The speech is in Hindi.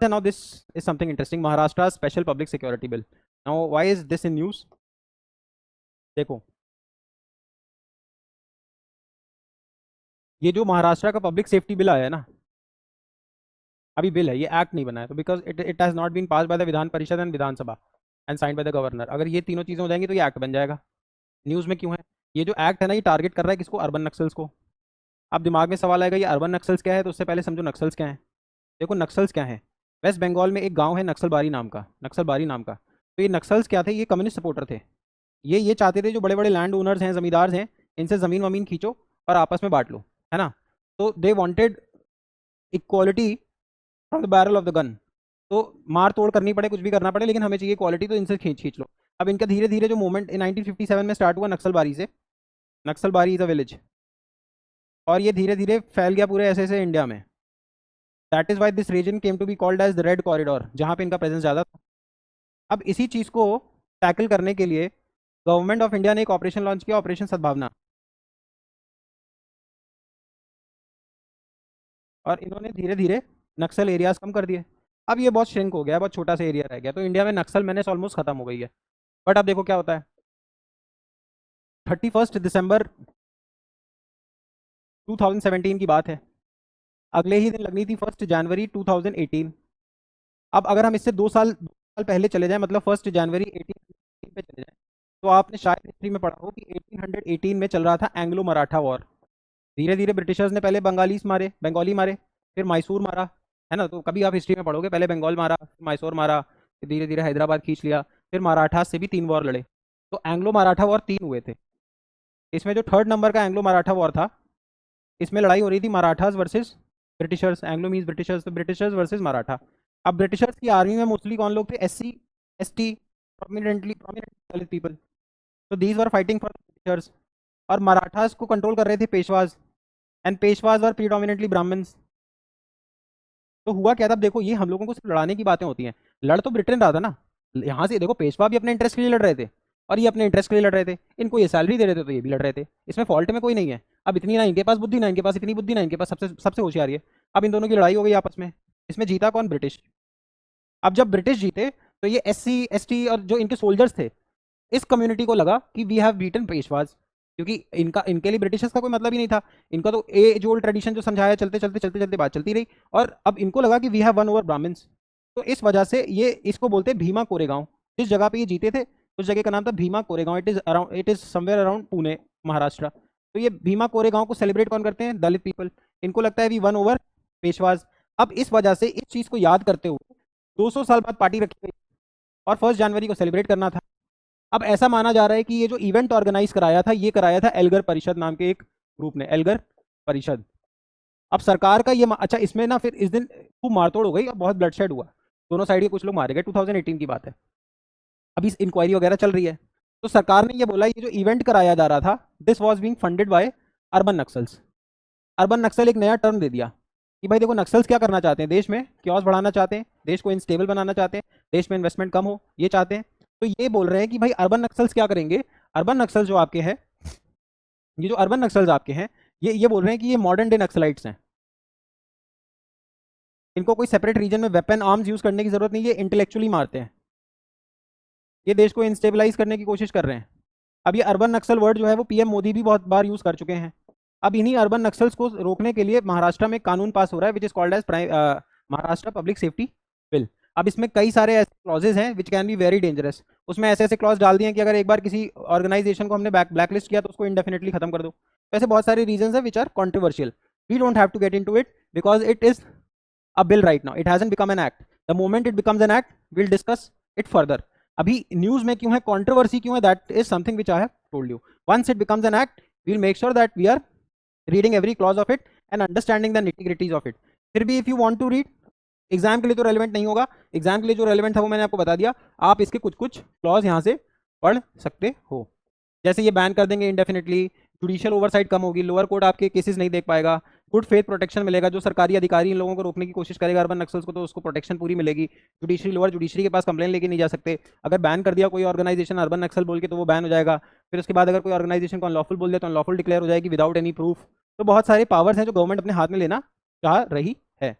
then now this is something interesting. Maharashtra special public security bill. Now why is this in news? देखो, ये जो महाराष्ट्र का पब्लिक सेफ्टी बिल आया है ना, अभी बिल है, ये एक्ट नहीं बना है, तो because it has not been pass by the Vidhan Parishad and Vidhan Sabha and signed by the governor. अगर ये तीनों चीज़ें हो जाएंगी तो ये एक्ट बन जाएगा. न्यूज़ में क्यों है? ये जो एक्ट है ना, ये टारगेट कर रहा है किसको? अर्बन नक्सल्स को. अब दिमाग में सवाल आएगा, ये अर्बन नक्सल्स क्या है? तो उससे पहले समझो नक्सल्स क्या है. देखो नक्सल्स क्या है. वेस्ट बंगाल में एक गांव है नक्सलबारी नाम का, नक्सलबारी नाम का. तो ये नक्सल्स क्या थे? ये कम्युनिस्ट सपोर्टर थे. ये चाहते थे जो बड़े बड़े लैंड ओनर्स हैं, जमींदार हैं, इनसे ज़मीन वमीन खींचो और आपस में बांट लो, है ना. तो they wanted equality from the barrel of the gun. तो मार तोड़ करनी पड़े, कुछ भी करना पड़े, लेकिन हमें चाहिए क्वालिटी, तो इनसे खींच खींच लो. अब इनका धीरे धीरे जो मूवमेंट 1957 में स्टार्ट हुआ नक्सलबारी से. नक्सलबारी इज़ अ विलेज, और ये धीरे धीरे फैल गया पूरे ऐसे इंडिया में. That is why this region came to be called as the red corridor, जहाँ पे इनका प्रेजेंस ज़्यादा था. अब इसी चीज़ को टैकल करने के लिए गवर्नमेंट ऑफ इंडिया ने एक ऑपरेशन लॉन्च किया, ऑपरेशन सद्भावना. और इन्होंने धीरे धीरे नक्सल एरियाज कम कर दिए. अब ये बहुत श्रिंक हो गया, बहुत छोटा सा एरिया रह गया, तो इंडिया में नक्सल मैनेज ऑलमोस्ट खत्म हो गई है. बट अब देखो क्या होता है. 31 दिसंबर 2017 की बात है. अगले ही दिन लगनी थी 1 जनवरी 2018. अब अगर हम इससे 2 साल पहले चले जाएं, मतलब 1 जनवरी 18 पे चले जाएं, तो आपने शायद हिस्ट्री में पढ़ा हो कि 1818 में चल रहा था एंग्लो मराठा वॉर. धीरे धीरे ब्रिटिशर्स ने पहले बंगाली मारे, फिर मैसूर मारा, है ना. तो कभी आप हिस्ट्री में पढ़ोगे, पहले बंगाल मारा, फिर मैसूर मारा, फिर धीरे धीरे हैदराबाद खींच लिया, फिर मराठा से भी 3 वॉर लड़े. तो एंग्लो मराठा वॉर 3 हुए थे. इसमें जो 3rd नंबर का एंग्लो मराठा वॉर था, इसमें लड़ाई हो रही थी Marathas versus Britishers. Anglo means Britishers, तो ब्रिटिशर्स वर्सेस मराठा. अब ब्रिटिशर्स की आर्मी में मोस्टली कौन लोग थे? SC ST, prominent people. तो these were fighting for Britishers. और मराठास को कंट्रोल कर रहे थे Peshwas, and Peshwas were predominantly Brahmins. तो हुआ क्या था? देखो, ये हम लोगों को सिर्फ लड़ाने की बातें होती हैं. लड़ तो ब्रिटेन रहा था ना. यहाँ से देखो, पेशवा भी अपने इंटरेस्ट के लिए लड़ रहे थे, और ये अपने इंटरेस्ट के लिए लड़ रहे थे. इनको ये सैलरी दे रहे थे, तो ये भी लड़ रहे थे. इसमें फॉल्ट में कोई नहीं है. अब इतनी ना इनके पास बुद्धि, ना इनके पास इतनी बुद्धि, ना इनके पास सबसे सबसे होशियारी है. अब इन दोनों की लड़ाई हो गई आपस में. इसमें जीता कौन? ब्रिटिश. अब जब ब्रिटिश जीते, तो ये SC ST और जो इनके सोल्जर्स थे, इस कम्युनिटी को लगा कि वी हैव बीटन पेशवाज, क्योंकि इनके लिए ब्रिटिशर्स का कोई मतलब ही नहीं था. इनका तो एज ओल्ड ट्रेडिशन जो समझाया, चलते चलते चलते चलते बात चलती रही. और अब इनको लगा कि we have won over Brahmins. तो इस वजह से ये इसको बोलते हैं भीमा कोरेगांव. जिस जगह पे ये जीते थे, उस जगह का नाम था Bhima Koregaon. It is somewhere around Pune, Maharashtra. तो ये भीमा कोरेगांव को सेलिब्रेट कौन करते हैं? दलित पीपल. इनको लगता है वी वन ओवर पेशवाज. अब इस वजह से इस चीज़ को याद करते हुए 200 साल बाद पार्टी रखी गई, और 1 जनवरी को सेलिब्रेट करना था. अब ऐसा माना जा रहा है कि ये जो इवेंट ऑर्गेनाइज कराया था, ये कराया था एल्गर परिषद नाम के एक ग्रुप ने, एल्गर परिषद. अब सरकार का ये अच्छा, इसमें ना फिर इस दिन खूब मारतोड़ हो गई और बहुत ब्लडशेड हुआ. दोनों साइड के कुछ लोग मारे गए. 2018 की बात है. अभी इंक्वायरी वगैरह चल रही है. तो सरकार ने ये बोला, ये जो इवेंट कराया जा रहा था, this was being funded by urban naxals. Urban naxal एक नया टर्म दे दिया कि भाई देखो, नक्सल्स क्या करना चाहते हैं? देश में क्योस बढ़ाना चाहते हैं, देश को इनस्टेबल बनाना चाहते हैं, देश में इन्वेस्टमेंट कम हो, ये चाहते हैं. तो ये बोल रहे हैं कि भाई अर्बन नक्सल्स क्या करेंगे? अर्बन नक्सल्स जो आपके हैं, ये जो अर्बन नक्सल्स आपके हैं, ये बोल रहे हैं कि ये मॉडर्न डे नक्सलाइट्स हैं. इनको कोई सेपरेट रीजन में वेपन आर्म्स यूज करने की जरूरत नहीं है. ये इंटेलेक्चुअली मारते हैं. ये देश को इंस्टेबलाइज करने की कोशिश कर रहे हैं. अब ये अर्बन नक्सल वर्ड जो है, वो PM मोदी भी बहुत बार यूज कर चुके हैं. अब इन्हीं अर्बन नक्सल्स को रोकने के लिए महाराष्ट्र में कानून पास हो रहा है, which is called as Maharashtra public safety bill. अब इसमें कई सारे ऐसे क्लॉजेज हैं which can be very dangerous. उसमें ऐसे ऐसे क्लॉज डाल दिए हैं कि अगर एक बार किसी ऑर्गेनाइजेशन को हमने ब्लैक लिस्ट किया, तो उसको इंडेफिनेटली खत्म कर दो. तो ऐसे बहुत सारे रीजन है which are controversial. We don't have to get into it, because it is a bill right now. It hasn't become an act. The moment it becomes an act, will discuss it further. अभी न्यूज में क्यों है, कंट्रोवर्सी क्यों है, that is something which I have told you. Once it becomes an act, we will make sure that we are reading every clause of it and understanding the nitty-gritties of it. फिर भी if you want to read, exam के लिए तो रेलिवेंट नहीं होगा. एग्जाम के लिए जो रेलिवेंट था वो मैंने आपको बता दिया. आप इसके कुछ कुछ क्लॉज यहाँ से पढ़ सकते हो. जैसे ये बैन कर देंगे इंडेफिनेटली, जुडिशियल ओवरसाइट कम होगी, लोअर कोर्ट आपके केसेस नहीं देख पाएगा, गुड फेथ प्रोटेक्शन मिलेगा. जो सरकारी अधिकारी इन लोगों को रोकने की कोशिश करेगा अर्बन नक्सल्स को, तो उसको प्रोटेक्शन पूरी मिलेगी. लोअर जुडिशरी के पास कंप्लेन लेके नहीं जा सकते. अगर बैन कर दिया कोई ऑर्गेनाइजेशन अर्बन नक्सल बोल के, तो वो बैन हो जाएगा. फिर उसके बाद अगर कोई ऑर्गेनाइजेशन को अनलॉफुल बोल दे, तो अनलॉफुल डिक्लेयर हो जाएगी विदाउट एनी प्रूफ. तो बहुत सारे पावर्स हैं जो गवर्नमेंट अपने हाथ में लेना चाह रही है.